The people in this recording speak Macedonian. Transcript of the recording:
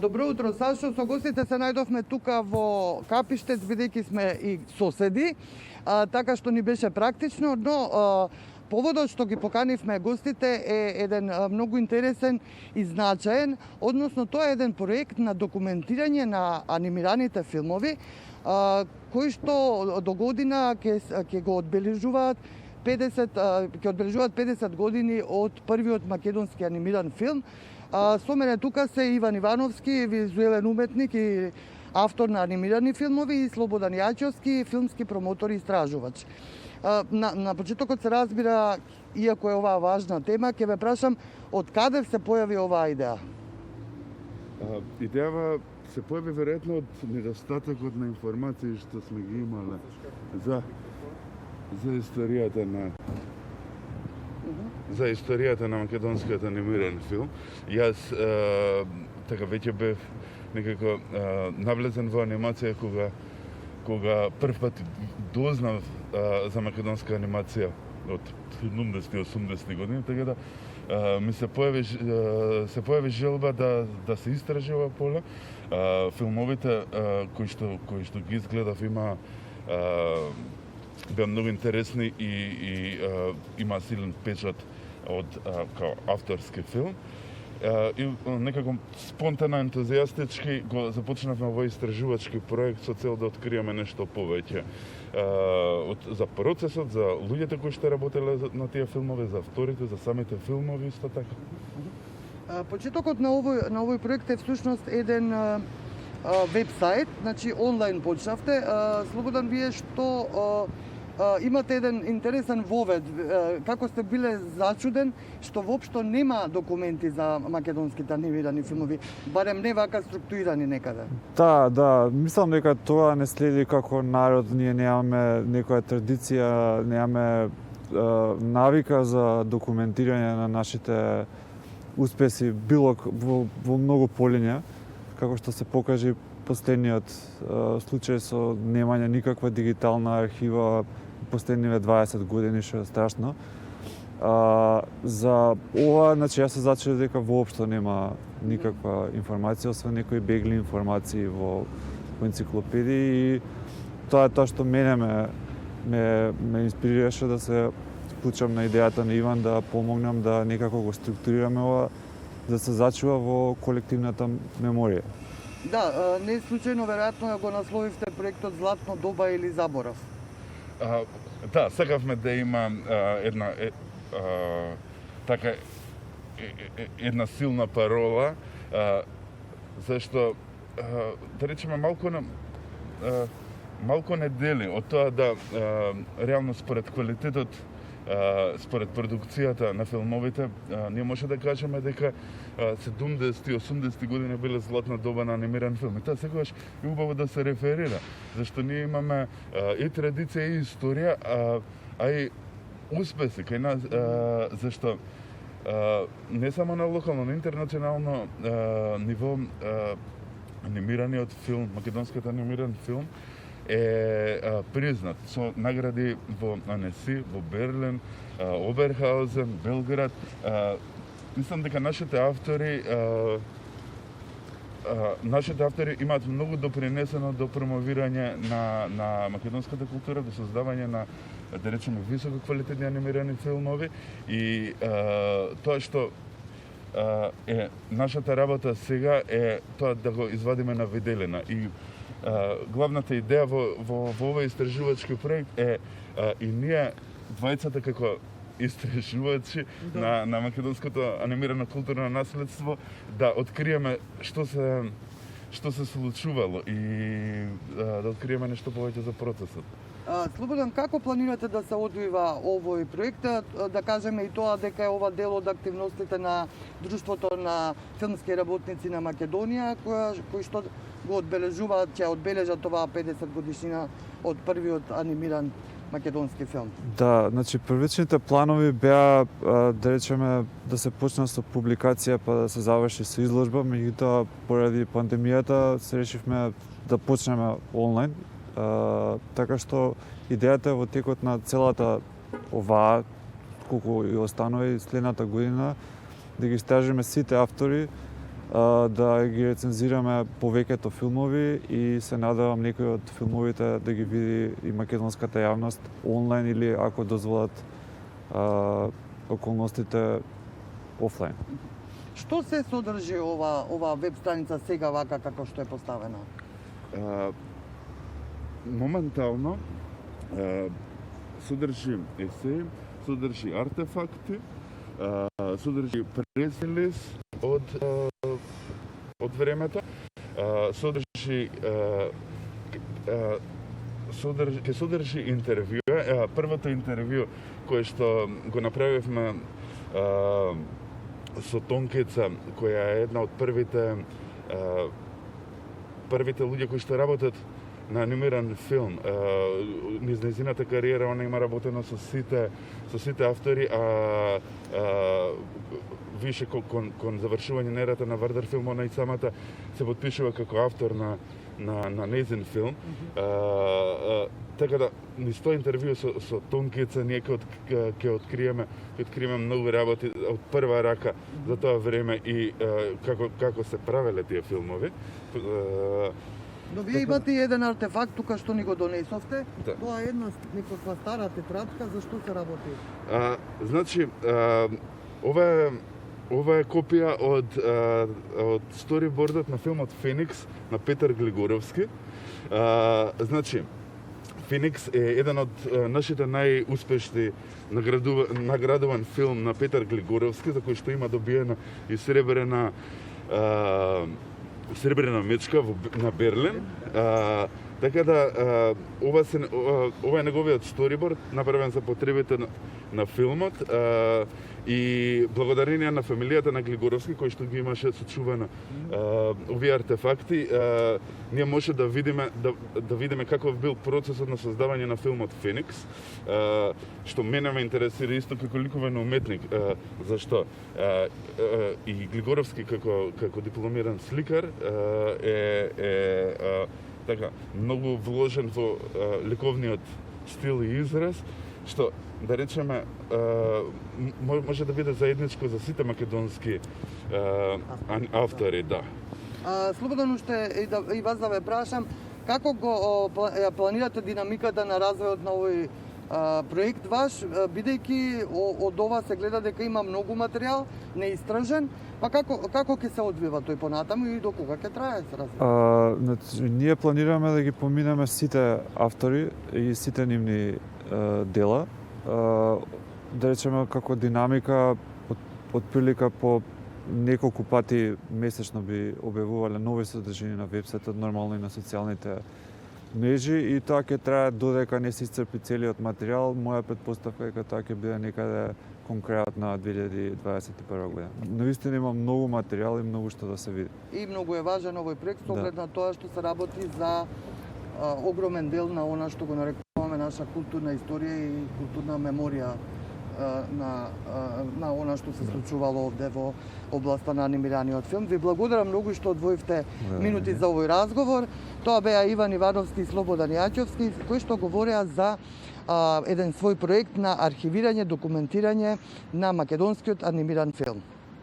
Добро утро, Сашо. Со гостите се најдовме тука во Капиштец, бидејќи сме и соседи, така што ни беше практично, но поводот што ги поканивме гостите е еден многу интересен и значаен, односно тоа е еден проект на документирање на анимираните филмови, кои што до година ќе го одбележуваат 50 години од првиот македонски анимиран филм. Со мене тука се Иван Ивановски, визуелен уметник и автор на анимирани филмови, и Слободан Јачовски, филмски промотор и истражувач. На почетокот се разбира, иако е оваа важна тема, ќе ве прашам од каде се појави оваа идеја? Идејава се појави веројатно од недостатокот на информации што сме ги имале за историјата на македонскиот анимиран филм. Јас така веќе бев некако навлезен во анимација кога прв пат дознав за македонска анимација од 70-80 години, така да ми се појави желба да се истражува поле. Филмовите кои што ги изгледав беа многу интересни и има силен печат од као авторски филм. И некако спонтано, ентузијастички го започнавме овој истражувачки проект со цел да откриеме нешто повеќе за процесот, за луѓето кои што работеле на тие филмови, за авторите, за самите филмови исто така. Почетокот на овој проект е всушност еден вебсайт, значи онлайн почнавте. Слободан, вие што имате еден интересен вовед, како сте биле зачуден што воопшто нема документи за македонските анимирани филмови, барем не вака структурирани некаде. Да, мислам дека тоа не следи како народ, ние немаме некоја традиција, немаме навика за документирање на нашите успеси во многу полиња, како што се покажи последниот случај со немање никаква дигитална архива последниве 20 години, што е страшно. За ова, значи, јас се зачудив дека воопшто нема никаква информација, освен некои бегли информации во енциклопедии, и тоа е тоа што мене ме инспирираше да се вклучам на идејата на Иван, да помогнам да некако го структурираме ова, да се зачува во колективната меморија. Да, не случајно веројатно го насловивте проектот Златно доба или заборав. Да, сакавме да има една силна парола, зашто да речеме малку не дели од тоа да реално според квалитетот, според продукцијата на филмовите, ние може да кажеме дека 70-80 години биле златна доба на анимиран филм. И тоа секогаш е убаво да се реферира, зашто ние имаме и традиција и историја, а и успеси кај нас, зашто не само на локално, на интернационално ниво анимираниот филм, македонскиот анимиран филм е признат со награди во Анеси, во Берлин, Оберхаузен, Белград. Мислам дека нашите автори имаат многу допринесено до промовирање на македонската култура, до создавање на, да речеме, високо квалитетни анимирани филмови, и тоа што е нашата работа сега е тоа да го извадиме на виделина. И главната идеја во овој истражувачки проект е и ние двајцата како истражувачи на македонското анимирано културно наследство да откриеме што се случувало и да откриеме нешто повеќе за процесот. Слободан, како планирате да се одвива овој проект? Да кажеме и тоа дека е ова дел од активностите на Друштвото на филмски работници на Македонија, кои што го одбележуваат, ќе одбележат оваа 50 годишнина од првиот анимиран македонски филм. Да, значи првичните планови беа, да речеме, да се почне со публикација па да се заврши со изложба, меѓутоа поради пандемијата се решивме да почнеме онлайн. Така што идејата е во текот на целата оваа, колку и останува и следната година, да ги истражиме сите автори да ги рецензираме повеќето филмови и се надевам некои од филмовите да ги види и македонската јавност онлайн или ако дозволат околностите офлайн. Што се содржи ова веб страница сега вака како што е поставена? Моментално содржи есеи, содржи артефакти, содржи прес-релиз од времето, содржи интервју. Првото интервју кое што го направивме со Тонкица, која е една од првите луѓе кои што работат на анимиран филм. Низ нејзината кариера она има работено со сите автори, више кон завршување на ерата на Вардар филм, она и самата се потпишува како автор на нејзин филм. Така да, низ тоа интервју со Тонкица ние ќе откриеме многу работи од прва рака за тоа време и како се правеле тие филмови. Но вие имате еден артефакт тука што ни го донесовте. Да. Тоа е една некаква стара тетрадка, за што се работи? Значи, ова е копија од сторибордот на филмот Феникс на Петар Глигоровски. Значи, Феникс е еден од нашите најуспешни наградуван филм на Петар Глигоровски, за кој што има добиена и сребрена мечка на Берлин. Така да, ова е неговиот сториборд, направен за потребите на филмот и благодарение на фамилијата на Глигоровски, кој што ги имаше сочувано овие артефакти, ние може да видиме каков бил процесот на создавање на филмот Феникс, што мене ме интересира исто како ликовен уметник. Зашто? И Глигоровски како дипломиран сликар е така многу вложен во ликовниот стил и израз, што да речеме може да биде заедничко за сите македонски автори, да. Слободно уште и вас да ве прашам, како го планирате динамиката на развојот на овој проект ваш, бидејќи од ова се гледа дека има многу материјал неистражен, па како ќе се одвива тој понатаму и до кога ќе трае се развива? Ние планираме да ги поминеме сите автори и сите нивни дела. Да речеме како динамика, отприлика по неколку пати месечно би објавувале нови содржини на вебсајтот, нормално и на социјалните мрежи, и тоа ќе трае додека не се исцрпи целиот материјал. Моја претпоставка е дека тоа ќе биде некаде кон крајот на 2021 година. Навистина има многу материјал и многу што да се види. И многу е важен овој проект, оглед на тоа што се работи за огромен дел на она што го нарекуваме наша културна историја и културна меморија на она што се случувало овде во областа на анимираниот филм. Ви благодарам многу што одвоивте минути за овој разговор. Тоа беа Иван Ивановски и Слободан Јачовски, кои што говореа за еден свој проект на архивирање, документирање на македонскиот анимиран филм.